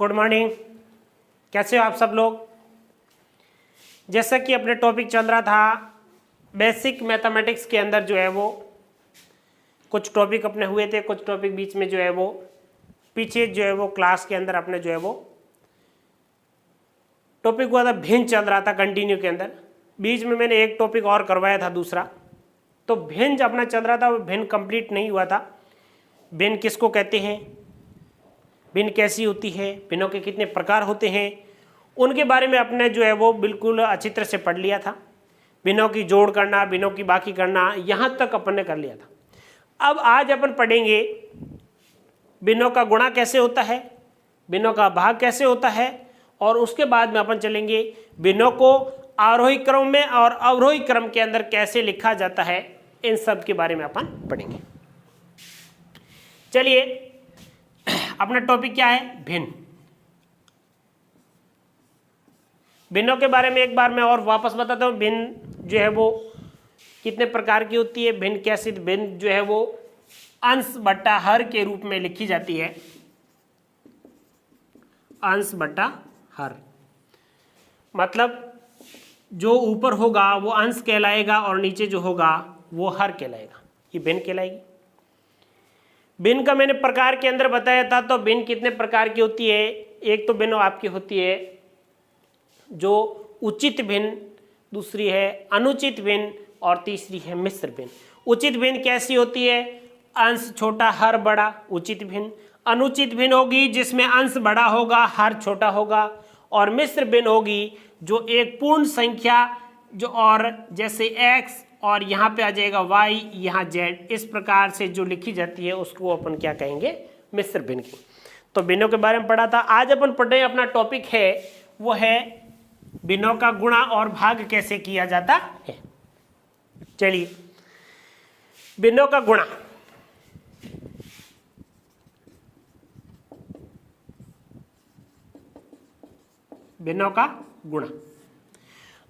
Good morning. कैसे हो आप सब लोग? जैसा कि अपने टॉपिक चल रहा था बेसिक मैथमेटिक्स के अंदर जो है वो कुछ टॉपिक अपने हुए थे, कुछ टॉपिक बीच में जो है वो पीछे जो है वो क्लास के अंदर अपने जो है वो टॉपिक हुआ था, भिन्न चल रहा था कंटिन्यू के अंदर। बीच में मैंने एक टॉपिक और करवाया था दूसरा, तो भिन्न अपना चल रहा था, वो भिन्न कंप्लीट नहीं हुआ था। भिन्न किसको कहते हैं, भिन्न कैसी होती है, भिन्नों के कितने प्रकार होते हैं, उनके बारे में अपने जो है वो बिल्कुल अच्छी तरह से पढ़ लिया था। भिन्नों की जोड़ करना, भिन्नों की बाकी करना, यहाँ तक अपन ने कर लिया था। अब आज अपन पढ़ेंगे भिन्नों का गुणा कैसे होता है, भिन्नों का भाग कैसे होता है, और उसके बाद में अपन चलेंगे भिन्नों को आरोही क्रम में और अवरोही क्रम के अंदर कैसे लिखा जाता है, इन सब के बारे में अपन पढ़ेंगे। चलिए, अपना टॉपिक क्या है? भिन्न। भिन्नों के बारे में एक बार मैं और वापस बताता हूँ। भिन्न जो है वो कितने प्रकार की होती है, भिन्न कैसे, भिन्न जो है वो अंश बट्टा हर के रूप में लिखी जाती है। अंश बट्टा हर मतलब जो ऊपर होगा वो अंश कहलाएगा और नीचे जो होगा वो हर कहलाएगा, ये भिन्न कहलाएगी। भिन्न का मैंने प्रकार के अंदर बताया था, तो भिन्न कितने प्रकार की होती है? एक तो भिन्न आपकी होती है जो उचित भिन्न, दूसरी है अनुचित भिन्न और तीसरी है मिश्र भिन्न। उचित भिन्न कैसी होती है? अंश छोटा हर बड़ा, उचित भिन्न। अनुचित भिन्न होगी जिसमें अंश बड़ा होगा हर छोटा होगा, और मिश्र भिन्न होगी जो एक पूर्ण संख्या जो और जैसे x और यहाँ पे आ जाएगा y, यहाँ z, इस प्रकार से जो लिखी जाती है उसको अपन क्या कहेंगे? मिश्र भिन्न की। तो भिन्नों के बारे में पढ़ा था। आज अपन पढ़ रहे हैं, अपना टॉपिक है वो है भिन्नों का गुणा और भाग कैसे किया जाता है। चलिए, भिन्नों का गुणा। भिन्नों का गुणा,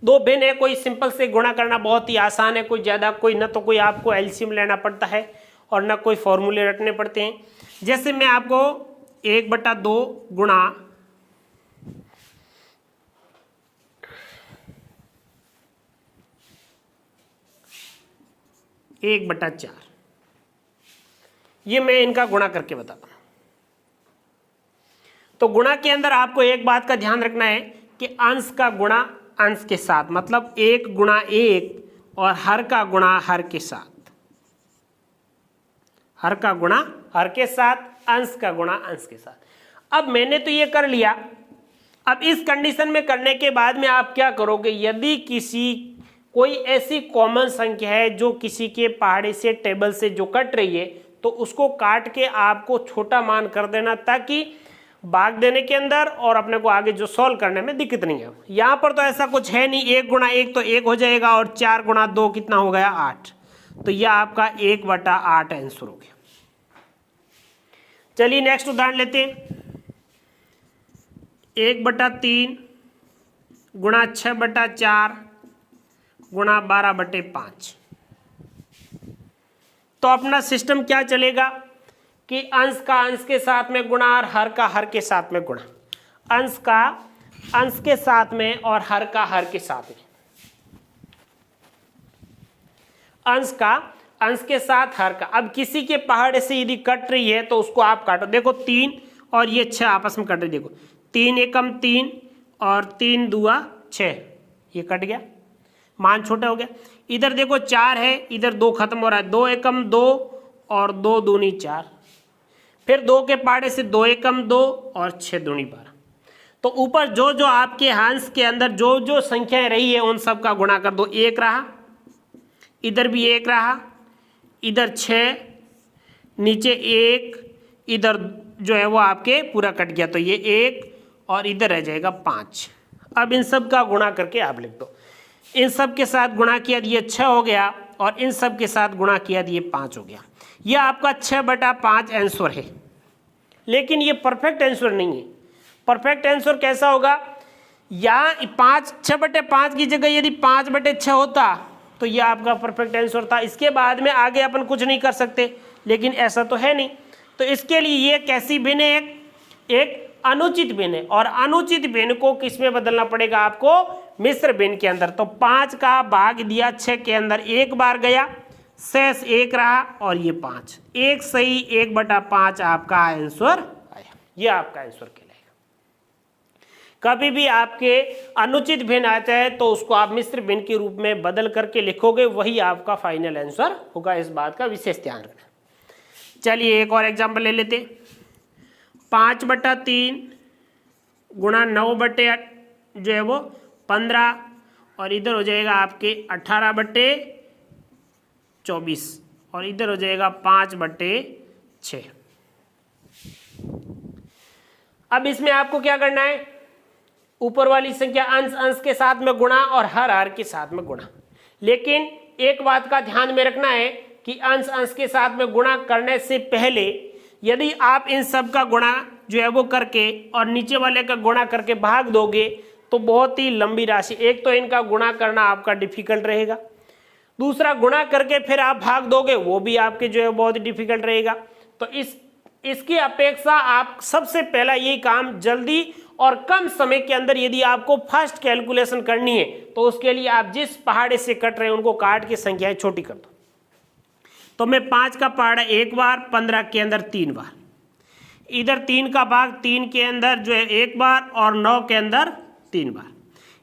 दो भिन्न है, कोई सिंपल से गुणा करना बहुत ही आसान है, कोई ज़्यादा कोई ना तो कोई आपको एलसीएम लेना पड़ता है और ना कोई फॉर्मूले रटने पड़ते हैं। जैसे मैं आपको 1/2 गुणा 1/4, ये मैं इनका गुणा करके बताता हूँ। तो गुणा के अंदर आपको एक बात का ध्यान रखना है कि अंश का गुणा अंश के साथ, मतलब 1 गुणा 1, और हर का गुणा हर के साथ, हर का गुणा हर के साथ, अंश का गुणा अंश के साथ। अब मैंने तो ये कर लिया। अब इस कंडीशन में करने के बाद में आप क्या करोगे? यदि कोई ऐसी कॉमन संख्या है जो किसी के पहाड़े से टेबल से जो कट रही है, तो उसको काट के आपको छोटा मान कर देना, ताकि भाग देने के अंदर और अपने को आगे जो सॉल्व करने में दिक्कत नहीं है। यहाँ पर तो ऐसा कुछ है नहीं, 1 गुणा 1 तो 1 हो जाएगा, और 4 गुणा 2 कितना हो गया? 8। तो यह आपका 1/8 आंसर हो गया। चलिए नेक्स्ट उदाहरण लेते हैं। 1/3 गुणा 6/4 गुणा 12/5। तो अपना सिस्टम क्या चलेगा कि अंश का अंश के साथ में गुणा और हर का हर के साथ में गुणा, अंश का अंश के साथ में और हर का हर के साथ में, अंश का अंश के साथ हर का। अब किसी के पहाड़े से यदि कट रही है तो उसको आप काटो। देखो 3 और ये 6 आपस में कट रही, देखो 3 एकम 3 और 3 दूआ 6, ये कट गया, मान छोटा हो गया। इधर देखो 4 है, इधर 2 खत्म हो रहा है, 2 एकम 2 और 2 दूनी 4, फिर 2 के पहाड़े से 2 एकम 2 और 6 दूनी 12। तो ऊपर जो जो आपके अंश के अंदर जो जो संख्याएं रही है उन सब का गुणा कर दो। 1 रहा, इधर भी 1 रहा, इधर 6, नीचे 1, इधर जो है वो आपके पूरा कट गया, तो ये 1 और इधर रह जाएगा 5। अब इन सब का गुणा करके आप लिख दो। इन सब के साथ गुणा किया तो ये 6 हो गया, और इन सब के साथ गुणा किया तो ये 5 हो गया। यह आपका 6/5 आंसर है, लेकिन ये परफेक्ट आंसर नहीं है। परफेक्ट आंसर कैसा होगा? यहाँ 6/5 की जगह यदि 5/6 होता तो यह आपका परफेक्ट आंसर था। इसके बाद में आगे अपन कुछ नहीं कर सकते, लेकिन ऐसा तो है नहीं। तो इसके लिए ये कैसी भिन्न है? एक अनुचित भिन्न है, और अनुचित भिन्न को किस में बदलना पड़ेगा आपको, मिश्र भिन्न के अंदर। तो 5 का भाग दिया 6 के अंदर एक बार गया, शेष 1 रहा, और ये 5, 1 सही 1/5 आपका आंसर आया। ये आपका आंसर कहलाएगा। कभी भी आपके अनुचित भिन्न आता है तो उसको आप मिश्र भिन्न के रूप में बदल करके लिखोगे, वही आपका फाइनल आंसर होगा। इस बात का विशेष ध्यान रखना। चलिए एक और एग्जाम्पल ले लेते। 5/3 गुणा 9/8 जो है वो 15, और इधर हो जाएगा आपके 18/24, और इधर हो जाएगा 5/6। अब इसमें आपको क्या करना है, ऊपर वाली संख्या अंश अंश के साथ में गुणा और हर हर के साथ में गुणा। लेकिन एक बात का ध्यान में रखना है कि अंश अंश के साथ में गुणा करने से पहले यदि आप इन सब का गुणा जो है वो करके और नीचे वाले का गुणा करके भाग दोगे तो बहुत ही लंबी राशि, एक तो इनका गुणा करना आपका डिफिकल्ट रहेगा, दूसरा गुणा करके फिर आप भाग दोगे वो भी आपके जो है बहुत डिफिकल्ट रहेगा। तो इसकी अपेक्षा आप सबसे पहला यही काम जल्दी और कम समय के अंदर यदि आपको फर्स्ट कैलकुलेशन करनी है तो उसके लिए आप जिस पहाड़े से कट रहे हैं उनको काट के संख्याएं छोटी कर दो। तो मैं 5 का पहाड़ा एक बार, 15 के अंदर 3 बार, इधर 3 का भाग 3 के अंदर जो है एक बार और 9 के अंदर 3 बार,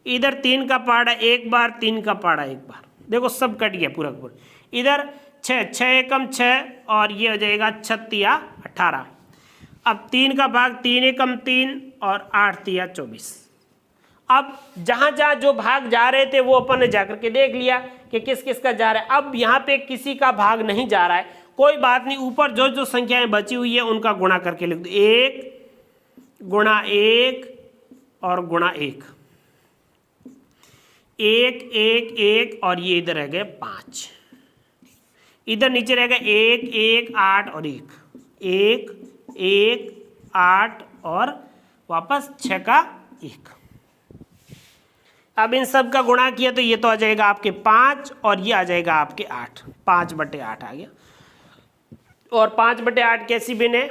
इधर 3 का पहाड़ा एक बार, 3 का पहाड़ा एक बार। देखो सब कट गया पूरा पूरा। इधर 6, 6 एकम 6, और ये हो जाएगा 36 18। अब 3 का भाग 3 एकम 3 और 8 3 24। अब जहां जहां जो भाग जा रहे थे वो अपन ने जाकर के देख लिया कि किस किस का जा रहा है। अब यहाँ पे किसी का भाग नहीं जा रहा है, कोई बात नहीं, ऊपर जो जो संख्याएं बची हुई है उनका गुणा करके लिख दो। 1 गुणा 1 और गुणा 1, 1 1 1, और ये इधर रह गए 5, इधर नीचे रह गए 1 1 8 और 1 1 1 8 और वापस 6 का 1। अब इन सब का गुणा किया तो ये तो आ जाएगा आपके 5 और ये आ जाएगा आपके 8, 5/8 आ गया। और 5/8 कैसी भिन्न है,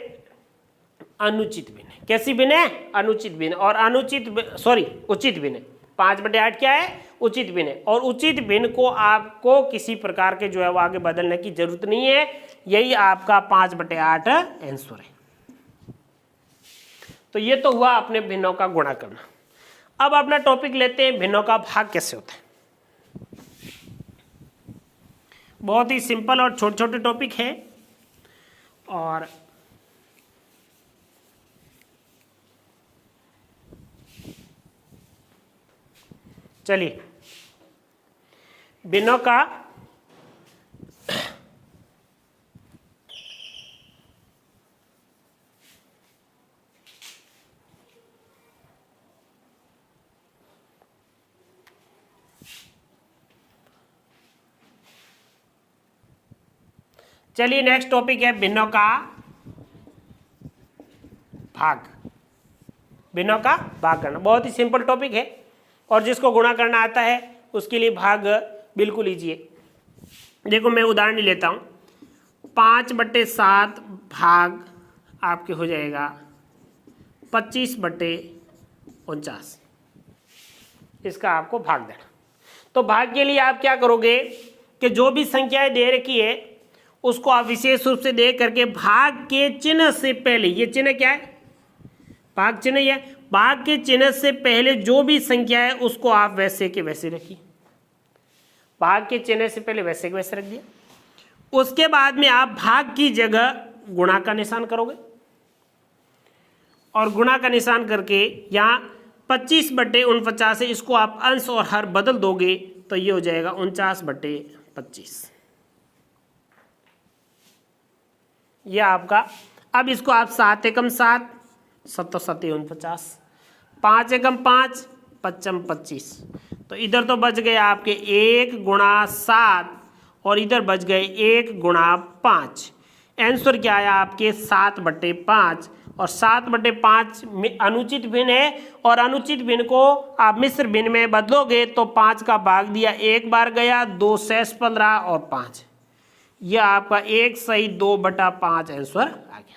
अनुचित भिन्न है। कैसी भिन्न है, अनुचित भिन्न। और उचित भिन्न है। 5/8 क्या है, उचित भिन्न है। और उचित भिन्न को आपको किसी प्रकार के जो है वो आगे बदलने की जरूरत नहीं है, यही आपका 5/8 आंसर है। तो ये तो हुआ अपने भिन्नों का गुणा करना। अब अपना टॉपिक लेते हैं, भिन्नों का भाग कैसे होता है। बहुत ही सिंपल और छोटे छोटे टॉपिक है। और चलिए भिन्नों का चलिए नेक्स्ट टॉपिक है भिन्नों का भाग। भिन्नों का भाग करना बहुत ही सिंपल टॉपिक है, और जिसको गुणा करना आता है उसके लिए भाग बिल्कुल ईजी है। देखो मैं उदाहरण लेता हूँ, 5/7 भाग आपके हो जाएगा 25/49। इसका आपको भाग देना। तो भाग के लिए आप क्या करोगे कि जो भी संख्याएं दे रखी है उसको आप विशेष रूप से देख करके भाग के चिन्ह से पहले, ये चिन्ह क्या है, भाग चिन्ह है, भाग के चिन्ह से पहले जो भी संख्या है उसको आप वैसे के वैसे रखिए। भाग के चिन्ह से पहले वैसे के वैसे रख दिया। उसके बाद में आप भाग की जगह गुणा का निशान करोगे, और गुणा का निशान करके यहाँ 25/49 है, इसको आप अंश और हर बदल दोगे तो ये हो जाएगा 49/25। यह आपका। अब इसको आप 7 एकम 7, 7 7 49, 5 एकम 5, 5 25। तो इधर तो बच गए आपके 1 गुणा 7 और इधर बच गए 1 गुणा 5। आंसर क्या आया आपके 7/5। और 7/5 अनुचित भिन्न है, और अनुचित भिन्न को आप मिश्र भिन्न में बदलोगे तो 5 का भाग दिया एक बार गया, 2 शेष 15 और 5। यह आपका 1 सही 2/5 आंसर आ गया।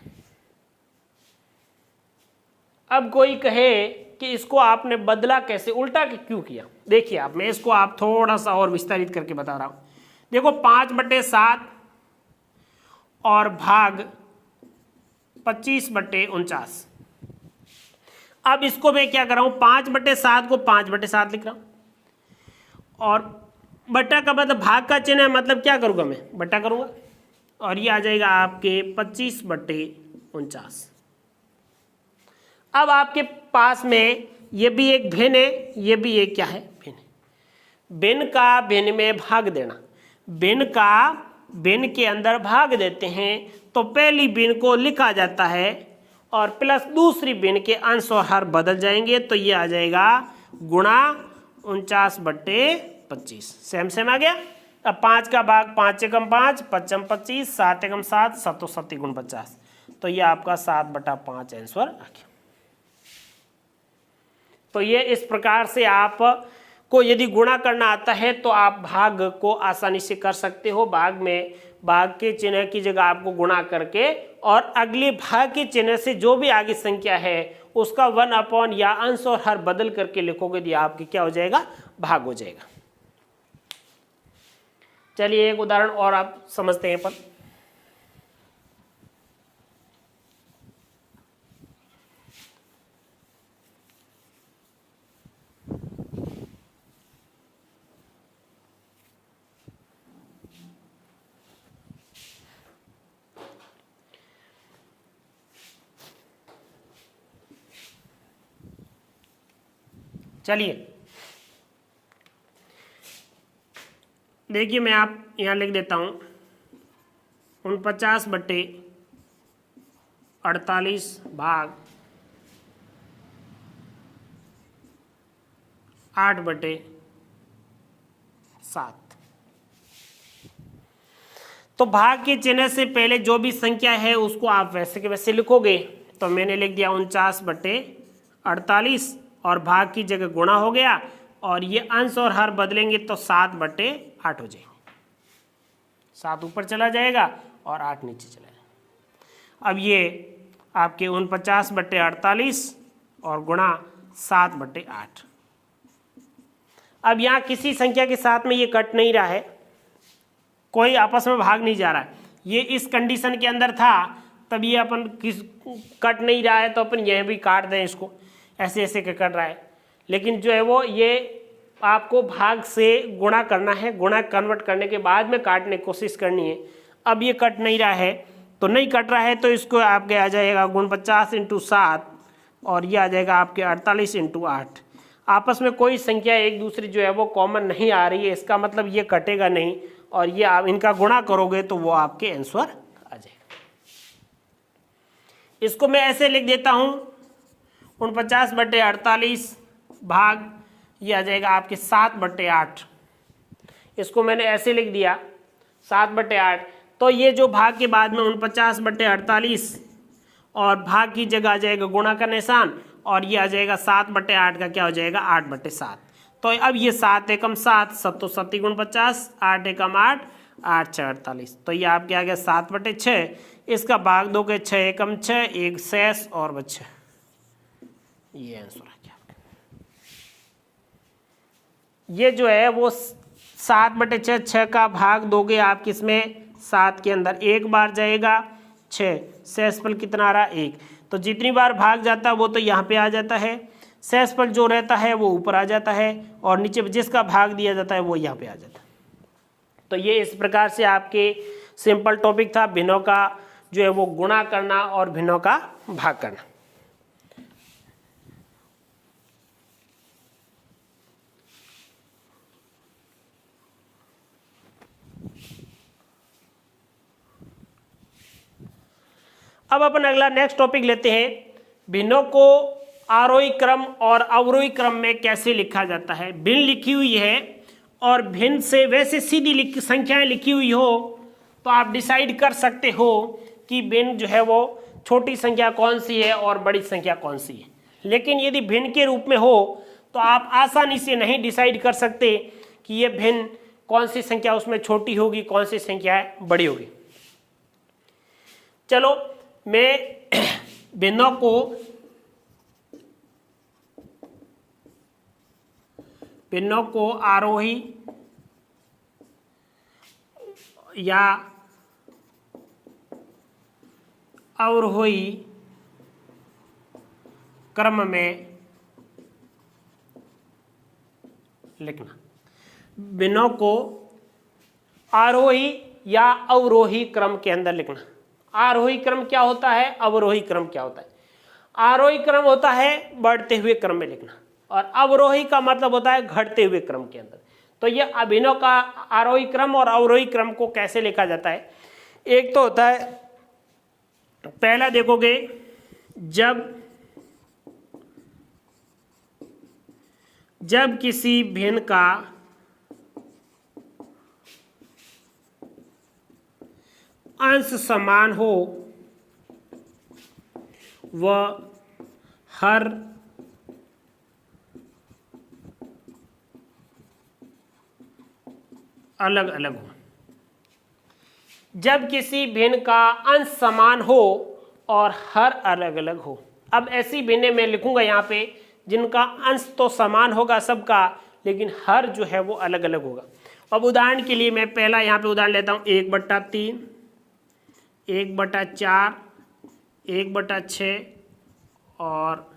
अब कोई कहे कि इसको आपने बदला कैसे, उल्टा क्यों किया, देखिए आप, मैं इसको आप थोड़ा सा और विस्तारित करके बता रहा हूं। देखो 5/7 और भाग 25/49। अब इसको मैं क्या कर रहा हूं, 5/7 को 5/7 लिख रहा हूं, और बटा का मतलब भाग का चिन्ह है, मतलब क्या करूंगा मैं, बटा करूंगा, और ये आ जाएगा आपके 25/49। अब आपके पास में ये भी एक भिन्न है, ये भी एक क्या है, भिन्न है। भिन्न का भिन्न में भाग देना, भिन्न का भिन्न के अंदर भाग देते हैं तो पहली भिन्न को लिखा जाता है और प्लस दूसरी भिन्न के अंश और हर बदल जाएंगे, तो ये आ जाएगा गुणा 49/25। सेम सेम आ गया। अब 5 का भाग 5 एकम 5, 5 25, 7 एकम 7, 7 7 गुण 50, तो ये आपका 7/5 आंसर आ गया। तो ये इस प्रकार से आप को यदि गुणा करना आता है तो आप भाग को आसानी से कर सकते हो। भाग में भाग के चिन्ह की जगह आपको गुणा करके और अगले भाग के चिन्ह से जो भी आगे संख्या है उसका 1/, या अंश और हर बदल करके लिखोगे तो आपके क्या हो जाएगा, भाग हो जाएगा। चलिए एक उदाहरण और आप समझते हैं पर। चलिए देखिए, मैं आप यहाँ लिख देता हूँ 49/48 भाग 8/7। तो भाग के चिन्ह से पहले जो भी संख्या है उसको आप वैसे के वैसे लिखोगे, तो मैंने लिख दिया 49/48 और भाग की जगह गुणा हो गया, और ये अंश और हर बदलेंगे तो 7/8 हो जाएंगे। 7 ऊपर चला जाएगा और 8 नीचे चला जाएगा। अब ये आपके 49/48 और गुणा 7/8। अब यहाँ किसी संख्या के साथ में ये कट नहीं रहा है, कोई आपस में भाग नहीं जा रहा है। ये इस कंडीशन के अंदर था, तब ये अपन कट नहीं रहा है तो अपन यह भी काट दें इसको, ऐसे ऐसे कट रहा है। लेकिन जो है वो ये आपको भाग से गुणा करना है, गुणा कन्वर्ट करने के बाद में काटने की कोशिश करनी है। अब ये कट नहीं रहा है, तो नहीं कट रहा है तो इसको आपके आ जाएगा 49 × 7 और ये आ जाएगा आपके 48 × 8। आपस में कोई संख्या एक दूसरी जो है वो कॉमन नहीं आ रही है, इसका मतलब ये कटेगा नहीं, और ये आप इनका गुणा करोगे तो वो आपके आंसर आ जाएगा। इसको मैं ऐसे लिख देता हूँ 49/48 भाग ये आ जाएगा आपके 7/8। इसको मैंने ऐसे लिख दिया 7/8। तो ये जो भाग के बाद में 49/48 और भाग की जगह आ जाएगा गुणा का निशान, और ये आ जाएगा 7/8 का क्या हो जाएगा 8/7। तो अब ये 7 एकम 7, 7 7 गुण 50, 8 एकम 8, 8 6 48। तो ये आपके आ गया 7/6। इसका भाग दो के 6 एकम 6, एक शेष और बच्चे, ये आंसर आ गया। ये जो है वो 7/6, 6 का भाग दोगे आप किसमें, 7 के अंदर एक बार जाएगा 6, शेषफल कितना आ रहा 1। तो जितनी बार भाग जाता है वो तो यहाँ पे आ जाता है, शेषफल जो रहता है वो ऊपर आ जाता है, और नीचे जिसका भाग दिया जाता है वो यहाँ पे आ जाता है। तो ये इस प्रकार से आपके सिंपल टॉपिक था, भिन्नों का जो है वो गुणा करना और भिन्नों का भाग करना। अब अपन अगला नेक्स्ट टॉपिक लेते हैं, भिन्नों को आरोही क्रम और अवरोही क्रम में कैसे लिखा जाता है। भिन्न लिखी हुई है और भिन्न से वैसे सीधी संख्याएं लिखी हुई हो तो आप डिसाइड कर सकते हो कि भिन्न जो है वो छोटी संख्या कौन सी है और बड़ी संख्या कौन सी है। लेकिन यदि भिन्न के रूप में हो तो आप आसानी से नहीं डिसाइड कर सकते कि ये भिन्न कौन सी संख्या उसमें छोटी होगी, कौन सी संख्या बड़ी होगी। चलो मैं भिन्नों को भिन्नों को आरोही या अवरोही क्रम में लिखना। भिन्नों को आरोही या अवरोही क्रम के अंदर लिखना। आरोही क्रम क्या होता है, अवरोही क्रम क्या होता है? आरोही क्रम होता है बढ़ते हुए क्रम में लिखना, और अवरोही का मतलब होता है घटते हुए क्रम के अंदर। तो ये अभिनव का आरोही क्रम और अवरोही क्रम को कैसे लिखा जाता है? एक तो होता है, पहला देखोगे, जब किसी भिन्न का अंश समान हो, वह हर अलग अलग हो। जब किसी भिन्न का अंश समान हो और हर अलग अलग हो। अब ऐसी भिन्न मैं लिखूंगा यहाँ पे जिनका अंश तो समान होगा सबका, लेकिन हर जो है वो अलग अलग होगा। अब उदाहरण के लिए मैं पहला यहाँ पे उदाहरण लेता हूँ, 1/3, 1/4, 1/6 और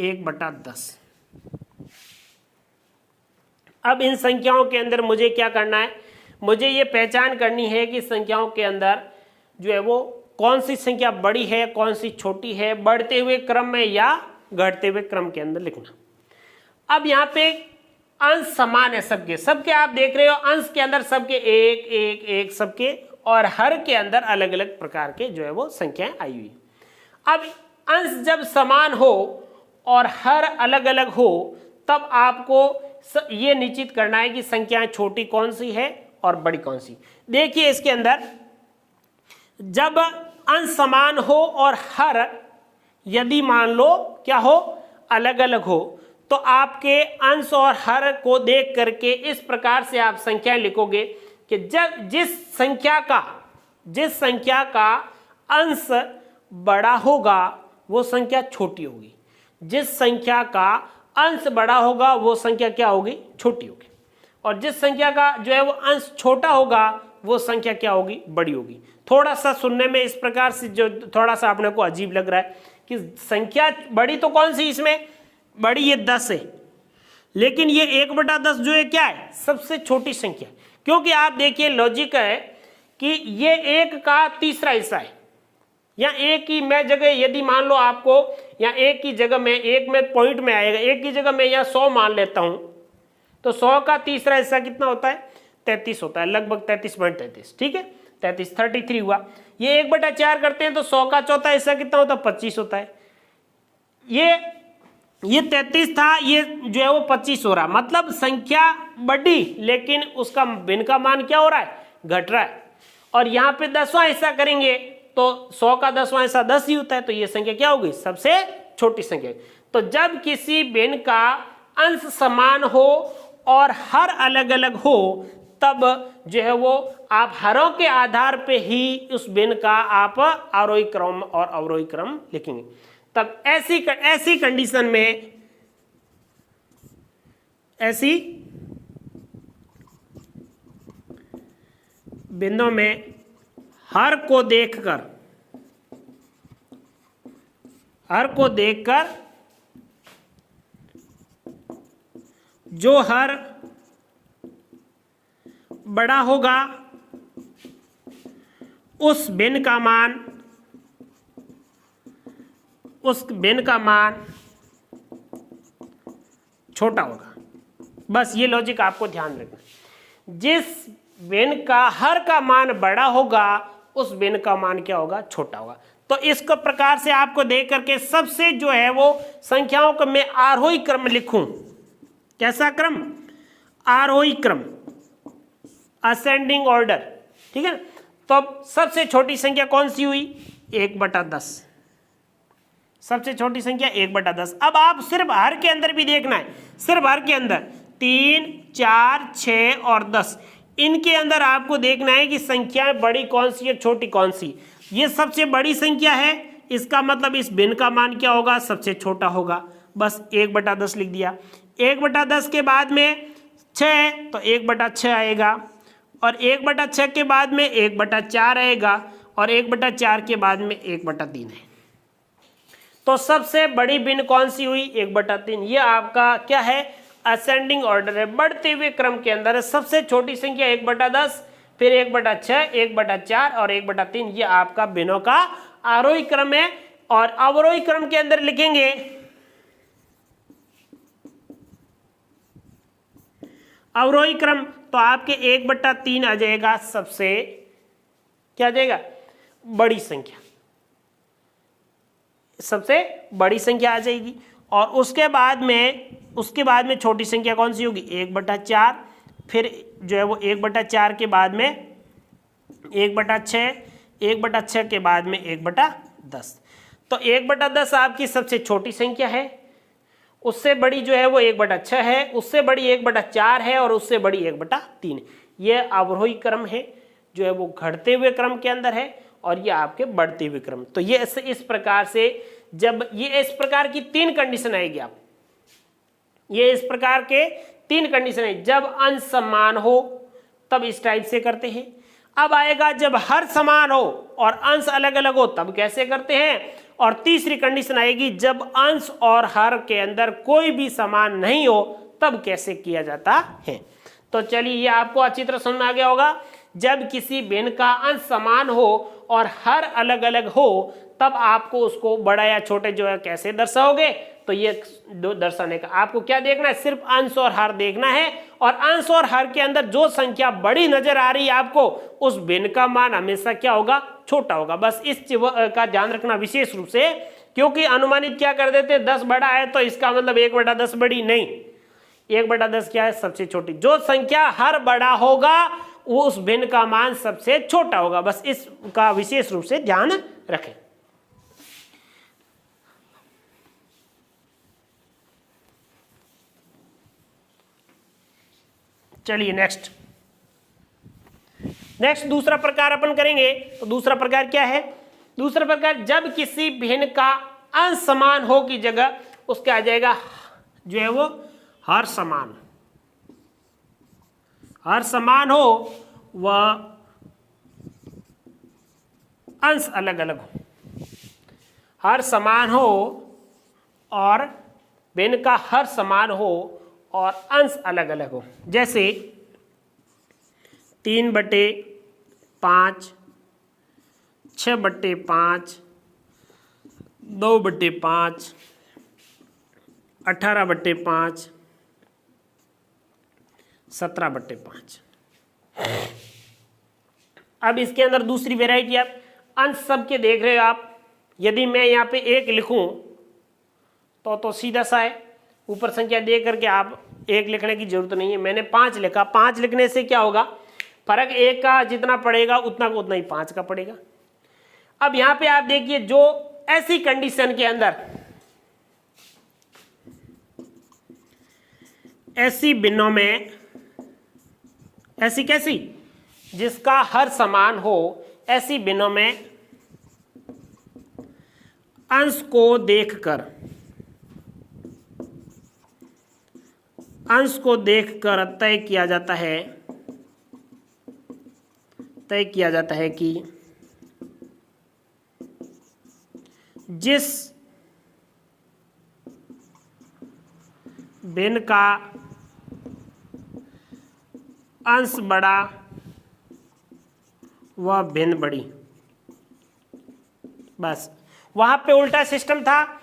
1/10। अब इन संख्याओं के अंदर मुझे क्या करना है? मुझे ये पहचान करनी है कि संख्याओं के अंदर जो है वो कौन सी संख्या बड़ी है, कौन सी छोटी है, बढ़ते हुए क्रम में या घटते हुए क्रम के अंदर लिखना। अब यहाँ पे अंश समान है सबके, सबके आप देख रहे हो अंश के अंदर सबके 1 1 1 सबके, और हर के अंदर अलग अलग प्रकार के जो है वो संख्याएं आई हुई। अब अंश जब समान हो और हर अलग अलग हो, तब आपको ये निश्चित करना है कि संख्याएं छोटी कौन सी है और बड़ी कौन सी। देखिए इसके अंदर जब अंश समान हो और हर यदि मान लो क्या हो, अलग अलग हो, तो आपके अंश और हर को देख करके इस प्रकार से आप संख्याएं लिखोगे कि जब जिस संख्या का अंश बड़ा होगा वो संख्या छोटी होगी, जिस संख्या का अंश बड़ा होगा वो संख्या क्या होगी, छोटी होगी, और जिस संख्या का जो है वो अंश छोटा होगा वो संख्या क्या होगी, बड़ी होगी। थोड़ा सा सुनने में इस प्रकार से जो थोड़ा सा अपने को अजीब लग रहा है कि संख्या बड़ी तो कौन सी, इसमें बड़ी ये 10 है, लेकिन ये 1/10 जो है क्या है, सबसे छोटी संख्या। क्योंकि आप देखिए लॉजिक है कि ये 1 का तीसरा हिस्सा है, या 1 की मैं जगह यदि मान लो आपको या 1 की जगह में 1 में पॉइंट में आएगा, 1 की जगह मैं यहाँ 100 मान लेता हूं, तो 100 का तीसरा हिस्सा कितना होता है, 33 होता है, लगभग 33.33, ठीक है, 33 हुआ। ये 1/4 करते हैं तो 100 का चौथा हिस्सा कितना होता है, 25 होता है। ये 33 था, ये जो है वो 25 हो रहा, मतलब संख्या बड़ी लेकिन उसका भिन्न का मान क्या हो रहा है, घट रहा है। और यहाँ पे 10वां हिस्सा करेंगे तो 100 का 10वां हिस्सा 10 ही होता है, तो ये संख्या क्या होगी, सबसे छोटी संख्या। तो जब किसी भिन्न का अंश समान हो और हर अलग अलग हो, तब जो है वो आप हरों के आधार पे ही उस भिन्न का आप आरोही क्रम और अवरोही क्रम लिखेंगे। तब ऐसी कंडीशन में, ऐसी बिंदु में हर को देखकर जो हर बड़ा होगा उस भिन्न का मान छोटा होगा। बस ये लॉजिक आपको ध्यान रखना। जिस भिन्न का हर का मान बड़ा होगा उस भिन्न का मान क्या होगा, छोटा होगा। तो इसको प्रकार से आपको देख करके सबसे जो है वो संख्याओं को मैं आरोही क्रम लिखूं। कैसा क्रम, आरोही क्रम, असेंडिंग ऑर्डर, ठीक है। तो अब सबसे छोटी संख्या कौन सी हुई, 1/10, सबसे छोटी संख्या 1/10। अब आप सिर्फ हर के अंदर भी देखना है, सिर्फ हर के अंदर 3, 4, 6 और 10, इनके अंदर आपको देखना है कि संख्याएं बड़ी कौन सी है, छोटी कौन सी। ये सबसे बड़ी संख्या है, इसका मतलब इस भिन्न का मान क्या होगा, सबसे छोटा होगा। बस 1/10 लिख दिया। 1/10 के बाद में 6 है तो 1/6 आएगा, और 1/6 के बाद में 1/4 आएगा, और 1/4 के बाद में 1/3 है। तो सबसे बड़ी भिन्न कौन सी हुई? 1/3। ये आपका क्या है? असेंडिंग ऑर्डर है, बढ़ते हुए क्रम के अंदर है। सबसे छोटी संख्या 1/10, फिर 1/6, 1/4 और 1/3। ये आपका भिन्नों का आरोही क्रम है। और अवरोही क्रम के अंदर लिखेंगे अवरोही क्रम, तो आपके 1/3 आ जाएगा, सबसे क्या आ जाएगा? बड़ी संख्या, सबसे बड़ी संख्या आ जाएगी। और उसके बाद में छोटी संख्या कौन सी होगी? 1/4, फिर जो है वो 1/4 के बाद में 1/6, 1/6 के बाद में 1/10। तो 1/10 आपकी सबसे छोटी संख्या है, उससे बड़ी जो है वो 1/6 है, उससे बड़ी 1/4 है, और उससे बड़ी 1/3। ये अवरोही क्रम है, जो है वो घटते हुए क्रम के अंदर है, और ये आपके बढ़ते हुए क्रम। तो ये इस प्रकार से, जब ये इस प्रकार की 3 कंडीशन आएगी, आप ये इस प्रकार के 3 कंडीशन है। जब अंश समान हो तब इस टाइप से करते हैं। अब आएगा जब हर समान हो और अंश अलग अलग हो, तब कैसे करते हैं। और तीसरी कंडीशन आएगी जब अंश और हर के अंदर कोई भी समान नहीं हो, तब कैसे किया जाता है। तो चलिए, ये आपको अच्छी तरह समझ में आ गया होगा। जब किसी भिन्न का अंश समान हो और हर अलग अलग हो, तब आपको उसको बड़ा या छोटे जो है कैसे दर्शाओगे। तो ये दर्शाने का आपको क्या देखना है? सिर्फ अंश और हर देखना है, और अंश और हर के अंदर जो संख्या बड़ी नजर आ रही है आपको, उस भिन्न का मान हमेशा क्या होगा? छोटा होगा। बस इस चीज का ध्यान रखना विशेष रूप से, क्योंकि अनुमानित क्या कर देते हैं? 10 बड़ा है तो इसका मतलब 1/10 बड़ी नहीं, 1/10 क्या है? सबसे छोटी। जो संख्या हर बड़ा होगा वो उस भिन्न का मान सबसे छोटा होगा। बस इसका विशेष रूप से ध्यान रखें। चलिए नेक्स्ट दूसरा प्रकार अपन करेंगे। तो दूसरा प्रकार क्या है? दूसरा प्रकार, जब किसी भिन्न का अंश समान हो की जगह उसका आ जाएगा जो है वो हर समान। हर समान हो वह अंश अलग अलग हो। हर समान हो और भिन्न का हर समान हो और अंश अलग अलग हो। जैसे 3/5, 6/5, 2/5, 18/5, 17/5। अब इसके अंदर दूसरी वेराइटी, आप अंश सबके देख रहे हो आप। यदि मैं यहाँ पे 1 लिखूं तो सीधा सा है, ऊपर संख्या दे करके आप 1 लिखने की जरूरत नहीं है। मैंने 5 लिखा, 5 लिखने से क्या होगा? फर्क 1 का जितना पड़ेगा उतना को उतना ही 5 का पड़ेगा। अब यहाँ पे आप देखिए, जो ऐसी कंडीशन के अंदर, ऐसी भिन्नों में, ऐसी कैसी? जिसका हर समान हो, ऐसी भिन्नों में अंश को देखकर तय किया जाता है कि जिस भिन्न का अंश बड़ा वह भिन्न बड़ी। बस वहां पे उल्टा सिस्टम था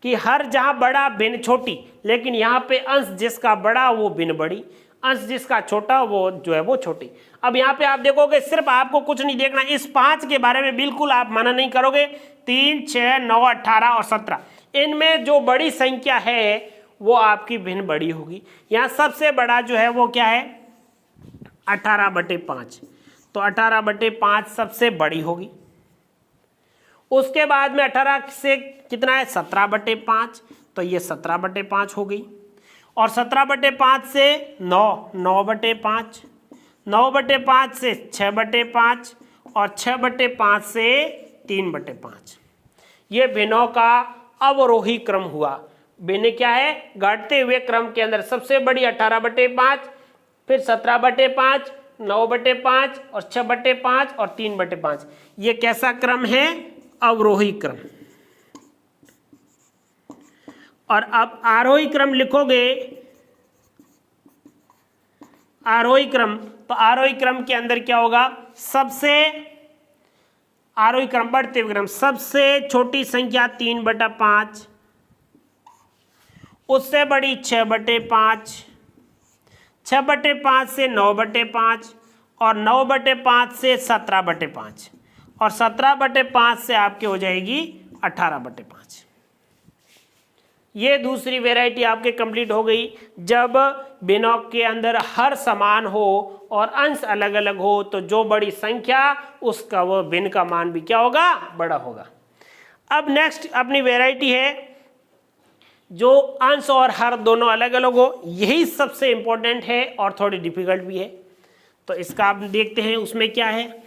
कि हर जहां बड़ा भिन्न छोटी, लेकिन यहाँ पे अंश जिसका बड़ा वो भिन्न बड़ी, अंश जिसका छोटा वो जो है वो छोटी। अब यहाँ पे आप देखोगे, सिर्फ आपको कुछ नहीं देखना, इस 5 के बारे में बिल्कुल आप मना नहीं करोगे। 3, 6, 9, 18 और 17, इनमें जो बड़ी संख्या है वो आपकी भिन्न बड़ी होगी। यहाँ सबसे बड़ा जो है वो क्या है? 18/5। तो 18/5 सबसे बड़ी होगी। उसके बाद में 18 से कितना है? 17/5। तो ये 17/5 हो गई। और 17/5 से 9/5, 9/5 से 6/5 और 6/5 से 3/5। ये भिन्नों का अवरोही क्रम हुआ। भिन्न क्या है, घटते हुए क्रम के अंदर सबसे बड़ी 18/5, फिर 17/5, 9/5 और 6/5 और 3/5। ये कैसा क्रम है, अवरोही क्रम। और अब आरोही क्रम लिखोगे, आरोही क्रम, तो आरोही क्रम के अंदर क्या होगा, सबसे आरोही क्रम बढ़ते हुए क्रम, सबसे छोटी संख्या 3/5, उससे बड़ी 6/5, 6/5 से 9/5 और 9/5 से 17/5 और 17/5 से आपके हो जाएगी 18/5। ये दूसरी वेराइटी आपके कंप्लीट हो गई। जब बिनोक के अंदर हर समान हो और अंश अलग अलग हो तो जो बड़ी संख्या उसका वो भिन्न का मान भी क्या होगा, बड़ा होगा। अब नेक्स्ट अपनी वेराइटी है जो अंश और हर दोनों अलग अलग हो। यही सबसे इंपॉर्टेंट है और थोड़ी डिफिकल्ट भी है। तो इसका आप देखते हैं उसमें क्या है।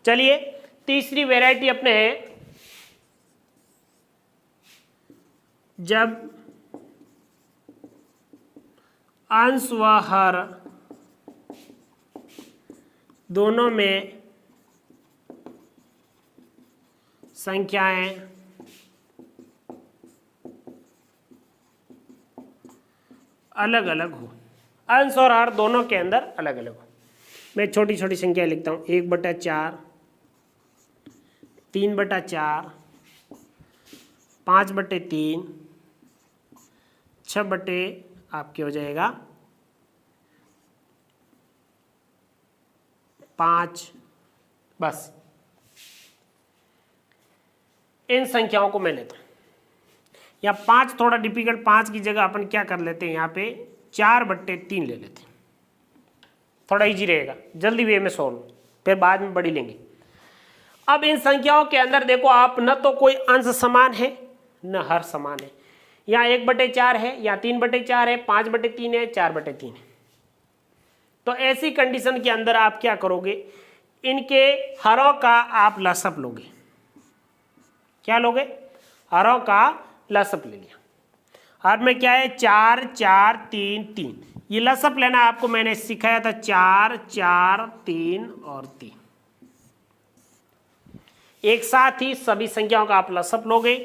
चलिए तीसरी वैरायटी अपने है, जब अंश व हर दोनों में संख्याएं अलग अलग हो, अंश और हर दोनों के अंदर अलग अलग हो। मैं छोटी छोटी संख्या लिखता हूँ, 1/4, 3/4, 5/3, 6 आपके हो जाएगा 5। बस इन संख्याओं को मैं लेता हूँ। या 5 थोड़ा डिफिकल्ट, 5 की जगह अपन क्या कर लेते हैं, यहाँ पे 4/3 ले लेते हैं, थोड़ा इजी रहेगा, जल्दी वे में सोल्व, फिर बाद में बड़ी लेंगे। अब इन संख्याओं के अंदर देखो आप, न तो कोई अंश समान है न हर समान है। यहाँ 1/4 है, यहाँ 3/4 है, 5/3 है, 4/3 है। तो ऐसी कंडीशन के अंदर आप क्या करोगे, इनके हरों का आप लसअप लोगे। क्या लोगे, हरों का लसअप ले लिया। हर में क्या है, 4 4 3 3। ये लसअप लेना आपको मैंने सिखाया था, 4 4 3 और 3। एक साथ ही सभी संख्याओं का आप लसअप लोगे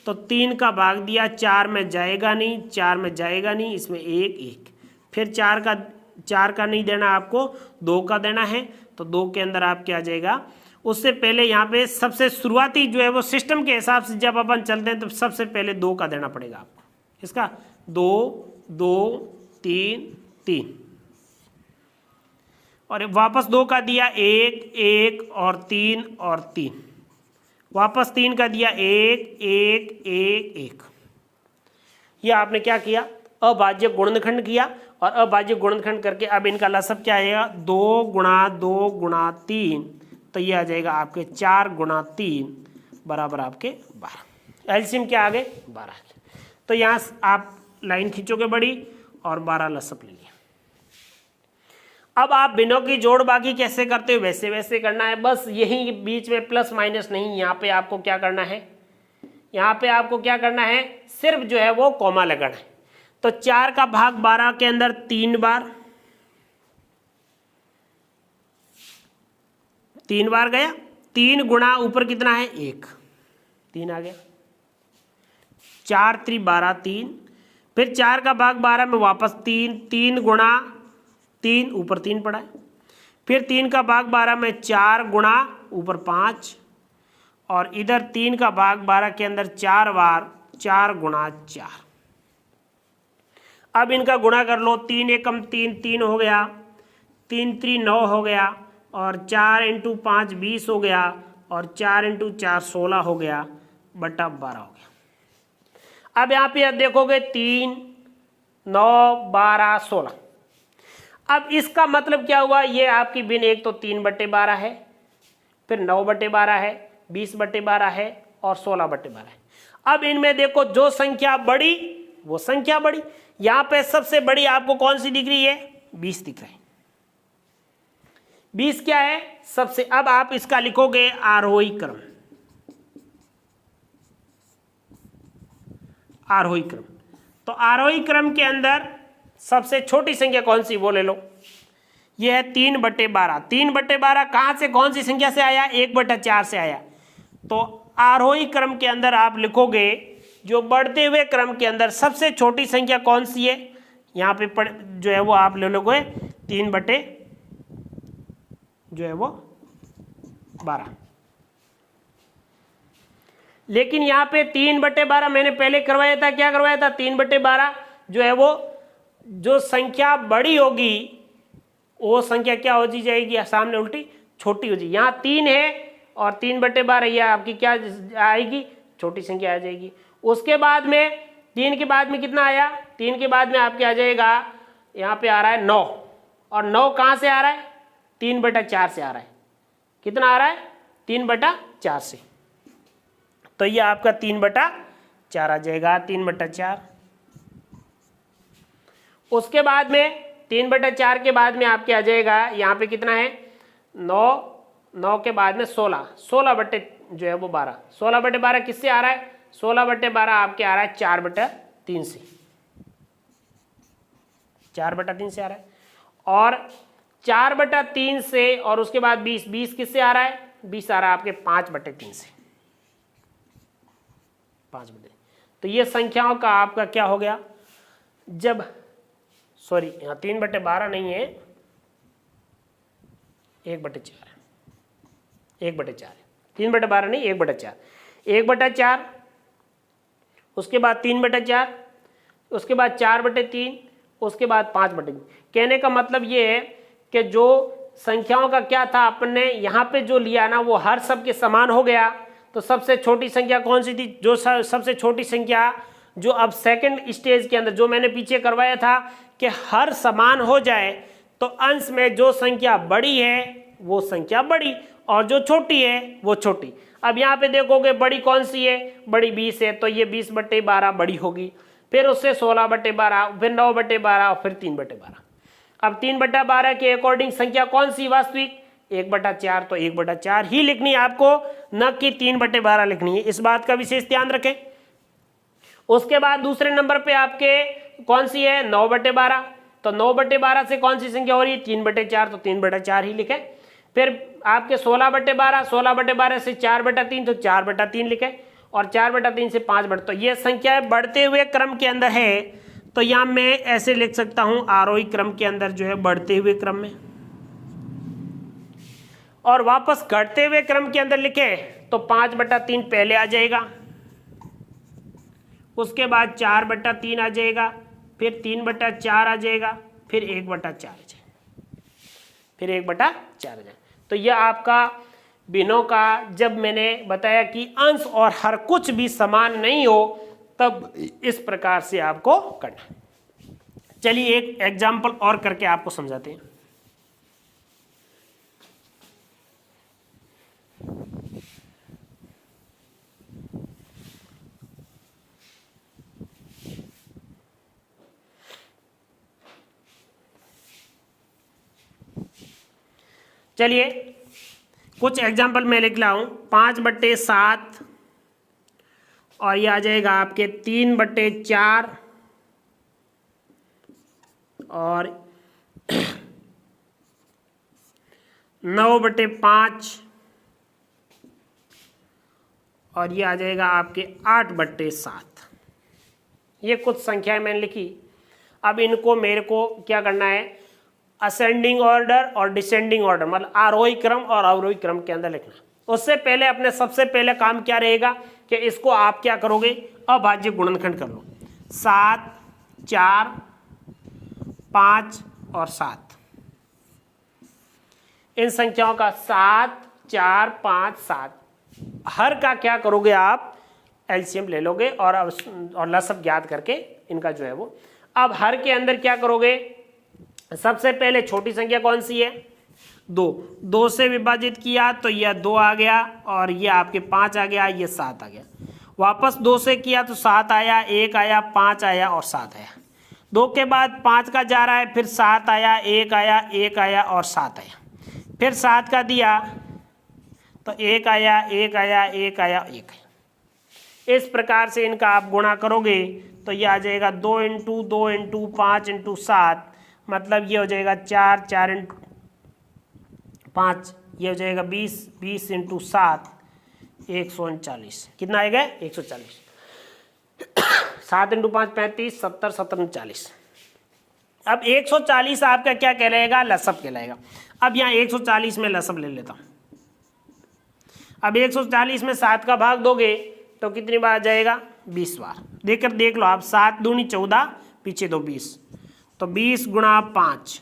तो 3 का भाग दिया, 4 में जाएगा नहीं, 4 में जाएगा नहीं, इसमें 1 1। फिर 4 का नहीं देना आपको, 2 का देना है। तो 2 के अंदर आप क्या आ जाएगा। उससे पहले यहाँ पे सबसे शुरुआती जो है वो सिस्टम के हिसाब से जब अपन चलते हैं तो सबसे पहले 2 का देना पड़ेगा आपको। इसका 2 2 3 3 और वापस 2 का दिया, 1 1 और 3 और 3, वापस 3 का दिया, 1 1 1 1। यह आपने क्या किया, अभाज्य गुणनखंड किया। और अभाज्य गुणनखंड करके अब इनका लसअप क्या आएगा, 2 × 2 × 3। तो ये आ जाएगा आपके 4 × 3 बराबर आपके 12। एलसीएम क्या आ गए, 12। तो यहाँ आप लाइन खींचोगे बड़ी और 12 लसअप ले लिया। अब आप बिनों की जोड़ बाकी कैसे करते हो, वैसे वैसे करना है। बस यही बीच में प्लस माइनस नहीं, यहाँ पे आपको क्या करना है, यहाँ पे आपको क्या करना है, सिर्फ जो है वो कॉमा लगाना है। तो 4 का भाग 12 के अंदर 3 बार, 3 बार गया। 3 गुणा ऊपर कितना है, 1, 3 आ गया। 4 3 12 3। फिर 4 का भाग 12 में वापस 3, 3 गुणा 3 ऊपर 3 पड़ा है। फिर 3 का भाग 12 में 4 गुणा ऊपर 5 और इधर 3 का भाग 12 के अंदर 4 बार 4 गुणा 4। अब इनका गुणा कर लो, 3 एकम 3 3 हो गया, 3 3 9 हो गया और 4 × 5 20 हो गया और 4 × 4 16 हो गया बटा 12 हो गया। अब यहाँ पे आप देखोगे 3 9 12 16। अब इसका मतलब क्या हुआ, ये आपकी भिन्न एक तो 3/12 है, फिर 9/12 है, 20/12 है और 16/12 है। अब इनमें देखो जो संख्या बड़ी वो संख्या बड़ी, यहां पे सबसे बड़ी आपको कौन सी दिख रही है, 20 दिख रहा है। 20 क्या है सबसे। अब आप इसका लिखोगे आरोही क्रम, आरोही क्रम। तो आरोही क्रम के अंदर सबसे छोटी संख्या कौन सी वो ले लो, ये है 3/12। 3/12 कहां से कौन सी संख्या से आया, 1/4 से आया। तो आरोही क्रम के अंदर आप लिखोगे जो बढ़ते हुए क्रम के अंदर सबसे छोटी संख्या कौन सी है, यहाँ पे जो है वो आप ले लोगे 3/12। लेकिन यहाँ पे 3/12 मैंने पहले करवाया था, क्या करवाया था, 3/12 जो है वो जो संख्या बड़ी होगी वो संख्या क्या हो जाएगी, सामने उल्टी छोटी हो जाएगी। यहाँ 3 है और 3/12 यह आपकी क्या आएगी, छोटी संख्या आ जाएगी। उसके बाद में 3 के बाद में कितना आया, 3 के बाद में आपके आ जाएगा, यहाँ पे आ रहा है 9, और 9 कहाँ से आ रहा है, 3/4 से आ रहा है। कितना आ रहा है, 3/4 से। तो ये आपका 3/4 आ जाएगा, 3/4। उसके बाद में 3/4 के बाद में आपके आ जाएगा, यहाँ पे कितना है 9 के बाद में 16, 16/12। 16/12 किससे आ रहा है, 16/12 आपके आ रहा है 4/3 से, 4/3 से आ रहा है। और 4/3 से और उसके बाद 20 किससे आ रहा है, 20 आ रहा है आपके 5/3 से, 5/3। तो ये संख्याओं का आपका क्या हो गया, जब सॉरी यहाँ 3/12 नहीं है, 1/4 है, 1/4 है, 3/12 नहीं 1/4, 1/4, उसके बाद 3/4, उसके बाद 4/3, उसके बाद 5/3। कहने का मतलब ये है कि जो संख्याओं का क्या था अपने यहाँ पे जो लिया ना वो हर सब के समान हो गया। तो सबसे छोटी संख्या कौन सी थी, जो सबसे छोटी संख्या जो अब सेकंड स्टेज के अंदर जो मैंने पीछे करवाया था कि हर समान हो जाए, तो अंश में जो संख्या बड़ी है वो संख्या बड़ी और जो छोटी है वो छोटी। अब यहाँ पे देखोगे बड़ी कौन सी है, बड़ी 20 है, तो ये 20/12 बड़ी होगी, फिर उससे 16/12, फिर 9/12 और फिर 3/12। अब 3/12 के अकॉर्डिंग संख्या कौन सी वास्तविक, 1/4। तो 1/4 ही लिखनी है आपको, न कि 3/12 लिखनी है, इस बात का विशेष ध्यान रखें। उसके बाद दूसरे नंबर पे आपके कौन सी है, 9/12। तो 9/12 से कौन सी संख्या हो रही है, 3/4, तो 3/4 ही लिखे। फिर आपके 16/12, 16/12 से 4/3, तो 4/3 लिखे, और 4/3 से 5/3। तो ये संख्या बढ़ते हुए क्रम के अंदर है, तो यहाँ मैं ऐसे लिख सकता हूं आरोही क्रम के अंदर जो है बढ़ते हुए क्रम में, और वापस घटते हुए क्रम के अंदर लिखे तो 5/3 पहले आ जाएगा, उसके बाद 4/3 आ जाएगा, फिर 3/4 आ जाएगा, फिर 1/4 आ जाएगा, फिर 1/4 आ जाएगा। तो यह आपका भिन्नों का, जब मैंने बताया कि अंश और हर कुछ भी समान नहीं हो तब इस प्रकार से आपको करना। चलिए एक एग्जाम्पल और करके आपको समझाते हैं। चलिए कुछ एग्जाम्पल मैं लिख रहा हूं, 5/7 और ये आ जाएगा आपके 3/4 और 9/5 और ये आ जाएगा आपके 8/7। ये कुछ संख्याएं मैंने लिखी। अब इनको मेरे को क्या करना है, असेंडिंग ऑर्डर और डिसेंडिंग ऑर्डर, मतलब आरोही क्रम और अवरोही क्रम के अंदर लिखना। उससे पहले अपने सबसे पहले काम क्या रहेगा कि इसको आप क्या करोगे, अभाज्य गुणनखंड कर लो। 7, 4, 5 और 7, इन संख्याओं का 7, 4, 5, 7 हर का क्या करोगे आप, एलसीएम ले लोगे और लसब ज्ञात करके इनका जो है वो। अब हर के अंदर क्या करोगे, सबसे पहले छोटी संख्या कौन सी है? 2। 2 से विभाजित किया तो यह 2 आ गया और ये आपके 5 आ गया, ये 7 आ गया। वापस 2 से किया तो 7 आया, 1 आया, 5 आया और 7 आया। 2 के बाद 5 का जा रहा है, फिर 7 आया, 1 आया, 1 आया और 7 आया। फिर 7 का दिया तो 1 आया, 1 आया, 1 आया, 1 आया। इस प्रकार से इनका आप गुणा करोगे तो ये आ जाएगा 2 इंटू 2 इंटू 5 इंटू 7, मतलब ये हो जाएगा 4, 4 इंटू 5, ये हो जाएगा 20, 20 इंटू 7, 139। कितना आएगा? 140। 7 इंटू 5 35, 70, 70 40। अब 140 आपका क्या कहलाएगा? लसब कहलाएगा। अब यहाँ 140 में लसब ले लेता हूँ। अब 140 में 7 का भाग दोगे तो कितनी बार आ जाएगा? 20 बार। देख लो आप, 7 दूनी 14, पीछे दो 20, तो 20 गुणा 5।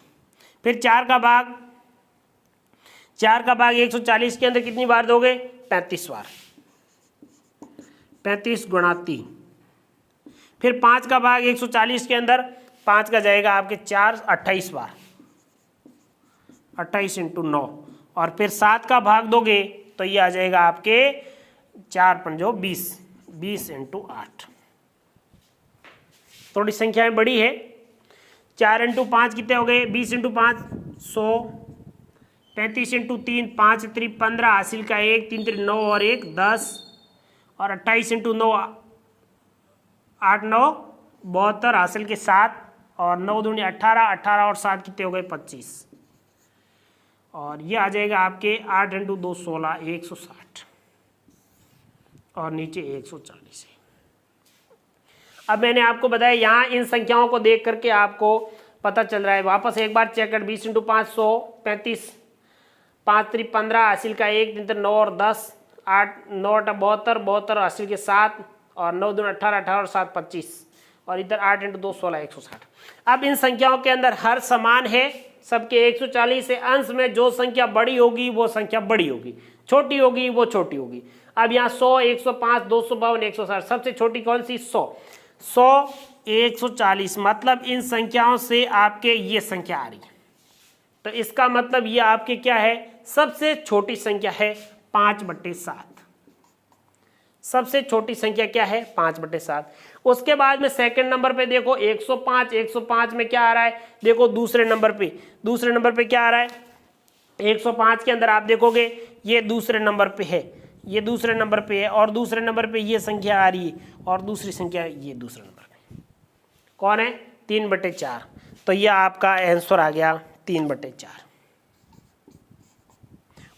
फिर 4 का भाग 140 के अंदर कितनी बार दोगे? 35 बार। 35 गुणा 3। फिर 5 का भाग 140 के अंदर 5 का जाएगा आपके 4, 28 बार, 28 इंटू 9। और फिर 7 का भाग दोगे तो ये आ जाएगा आपके 4 पंजो 20, 20 इंटू 8। थोड़ी संख्याएं बड़ी है। 4 इंटू 5 कितने हो गए? 20 इंटू 5 100, 35 इंटू 3 5 3 15, हासिल का 1, 3 3 9 और 1 10, और 28 इंटू 9 8 9 72, हासिल के 7, और 9 दूनी 18, 18 और 7 कितने हो गए? 25। और ये आ जाएगा आपके 8 इंटू 2 16, 160, और नीचे 140 है। अब मैंने आपको बताया यहाँ इन संख्याओं को देख करके आपको पता चल रहा है। वापस एक बार चेक कर। 20 इंटू 5 100, 35, 5 3 15, हासिल का 1, 3 3 9 और 10, 8 9 8 72, 72 हासिल के 7, और 9 2 18, 18 और 7 25, और इधर 8 इंटू 2 16, 160। अब इन संख्याओं के अंदर हर समान है, सबके 140 है। अंश में जो संख्या बड़ी होगी वो संख्या बड़ी होगी, छोटी होगी वो छोटी होगी। अब यहाँ 100, 105, 252, 160, सबसे छोटी कौन सी? 100, 140, मतलब इन संख्याओं से आपके ये संख्या आ रही है। तो इसका मतलब ये आपके क्या है? सबसे छोटी संख्या है 5/7। सबसे छोटी संख्या क्या है? 5/7। उसके बाद में सेकंड नंबर पे देखो 105। 105 में क्या आ रहा है? देखो दूसरे नंबर पे क्या आ रहा है? 105 के अंदर आप देखोगे ये दूसरे नंबर पे है, ये दूसरे नंबर पे है, और दूसरे नंबर पे ये संख्या आ रही है, और दूसरी संख्या ये दूसरे नंबर पे कौन है? 3/4। तो ये आपका आंसर आ गया 3/4।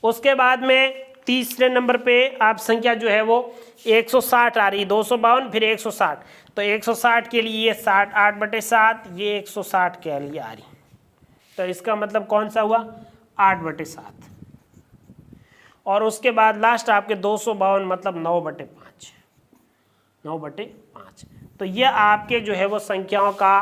उसके बाद में तीसरे नंबर पे आप संख्या जो है वो 160 आ रही, 252 फिर 160, तो 160 के लिए ये 60, 8/7, ये 160 के लिए आ रही, तो इसका मतलब कौन सा हुआ? 8/7। और उसके बाद लास्ट आपके 252 मतलब 9/5, 9/5। तो ये आपके जो है वो संख्याओं का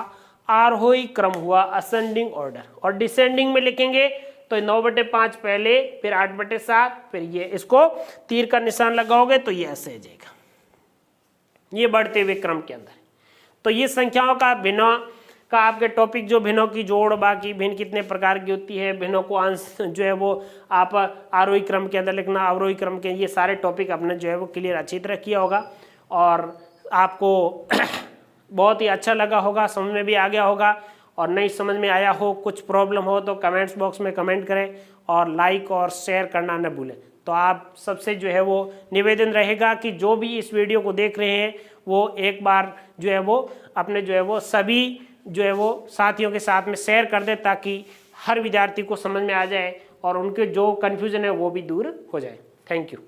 आरोही क्रम हुआ, असेंडिंग ऑर्डर। और डिसेंडिंग में लिखेंगे तो 9/5 पहले, फिर 8/7, फिर ये, इसको तीर का निशान लगाओगे तो ये ऐसे जाएगा, ये बढ़ते हुए क्रम के अंदर। तो ये संख्याओं का भिन्नों का आपके टॉपिक जो भिन्नों की जोड़, बाकी भिन्न कितने प्रकार की होती है, भिन्नों को अंश जो है वो आप आरोही क्रम के अंदर लिखना, अवरोही क्रम के, ये सारे टॉपिक आपने जो है वो क्लियर अच्छी तरह किया होगा, और आपको बहुत ही अच्छा लगा होगा, समझ में भी आ गया होगा। और नहीं समझ में आया हो, कुछ प्रॉब्लम हो तो कमेंट्स बॉक्स में कमेंट करें, और लाइक और शेयर करना न भूलें। तो आप सबसे जो है वो निवेदन रहेगा कि जो भी इस वीडियो को देख रहे हैं वो एक बार जो है वो अपने जो है वो सभी जो है वो साथियों के साथ में शेयर कर दें, ताकि हर विद्यार्थी को समझ में आ जाए और उनके जो कन्फ्यूज़न है वो भी दूर हो जाए। Thank you.